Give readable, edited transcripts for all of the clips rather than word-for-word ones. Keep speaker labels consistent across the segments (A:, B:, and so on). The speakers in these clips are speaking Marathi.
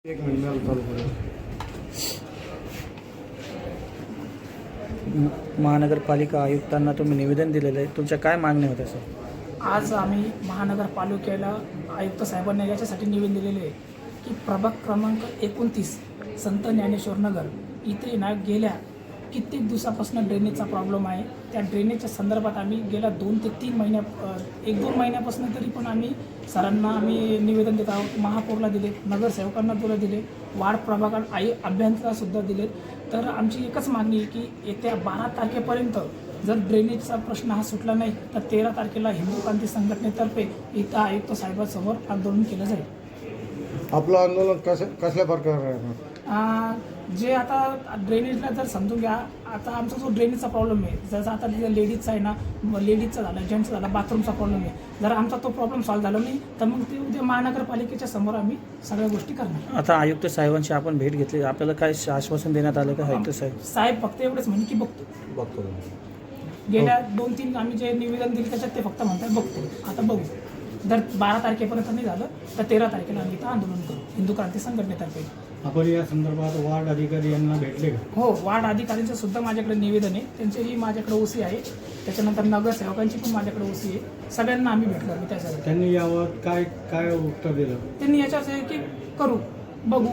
A: एक महिन्याला चालू करेल.
B: महानगरपालिका आयुक्तांना तुम्ही निवेदन दिलेलं आहे, तुमच्या काय मागण्या होत्या सर?
C: आज आम्ही महानगरपालिकेला आयुक्त साहेबांना याच्यासाठी निवेदन दिलेले आहे की प्रभाग क्रमांक 29 संत ज्ञानेश्वर नगर इथे ना गेल्या कित्येक दिवसापासून ड्रेनेजचा प्रॉब्लेम आहे. त्या ड्रेनेजच्या संदर्भात आम्ही गेल्या 2 ते 3 महिन्या 1-2 महिन्यापासून तरी पण आम्ही सरांना आम्ही निवेदन देत आहोत. महापौरला दिले, नगरसेवकांना तुला दिले, वार्ड प्रभागात अभियंतासुद्धा दिले. तर आमची एकच मागणी आहे की येत्या 12 तारखेपर्यंत जर ड्रेनेजचा प्रश्न हा सुटला नाही तर 13 तारखेला हिंदू क्रांती संघटनेतर्फे इथं आयुक्त साहेबांसमोर आंदोलन केलं जाईल.
A: आपलं आंदोलन कसल्या प्रकारे राहणार?
C: जे आता ड्रेनेजला जर समजून घ्या, आता आमचा जो ड्रेनेजचा प्रॉब्लेम आहे, जसं आता तिथे लेडीजचा आहे ना, लेडीजचा झाला, जेंट्सचा झाला, बाथरूमचा प्रॉब्लेम आहे. जर आमचा तो प्रॉब्लेम सॉल्व्ह झाला नाही तर मग ते उद्या महानगरपालिकेच्या समोर आम्ही सगळ्या गोष्टी करणार.
B: आता आयुक्त साहेबांची आपण भेट घेतली, आपल्याला काय आश्वासन देण्यात आलं का आयुक्त
C: साहेब फक्त एवढंच म्हणे की बघतो. गेल्या 2-3 आम्ही जे निवेदन दिले त्याच्यात ते फक्त म्हणतात बघतो. आता बघू, जर 12 तारखेपर्यंत नाही झालं तर 13 तारखेला आम्ही इथं आंदोलन करू हिंदू क्रांती संघटनेतर्फे.
A: आपण या संदर्भात वार्ड अधिकारी यांना भेटले का?
C: हो, वार्ड अधिकाऱ्यांचं सुद्धा माझ्याकडे निवेदन आहे, त्यांचेही माझ्याकडे ओसी आहे. त्याच्यानंतर नगरसेवकांची पण माझ्याकडे ओसी आहे. सगळ्यांना आम्ही भेटलो मी त्यासाठी.
A: त्यांनी यावर काय काय उत्तर दिलं?
C: त्यांनी याच्याच आहे की करू, बघू,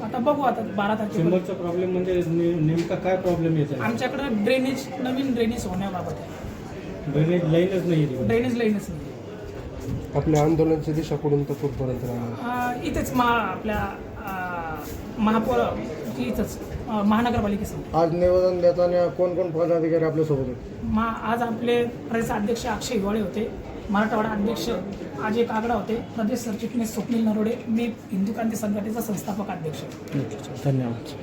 C: आता बघू. आता 12 तारखेला
A: चेंबरचा प्रॉब्लेम म्हणजे नेमका काय प्रॉब्लेम येत आहे?
C: आमच्याकडे ड्रेनेज, नवीन ड्रेनेज होण्याबाबत आहे.
A: ड्रेनेज लाईनच नाही आहे.
C: ड्रेनेज लाईनच नाही.
A: आपल्या आंदोलनाची दिशा कुठून तर कुठपर्यंत राहणार?
C: इथेच आपल्या महापौर इथंच महानगरपालिकेसमोर.
A: आज निवेदन देताना कोण कोण पदाधिकारी आपल्यासोबत होते?
C: आज आपले प्रदेश अध्यक्ष अक्षय हिवाळे होते, मराठवाडा अध्यक्ष अजय कागडा होते, प्रदेश सरचिटणीस स्वप्नील नरोडे, मी हिंदू क्रांती संघटनेचा संस्थापक अध्यक्ष.
B: धन्यवाद.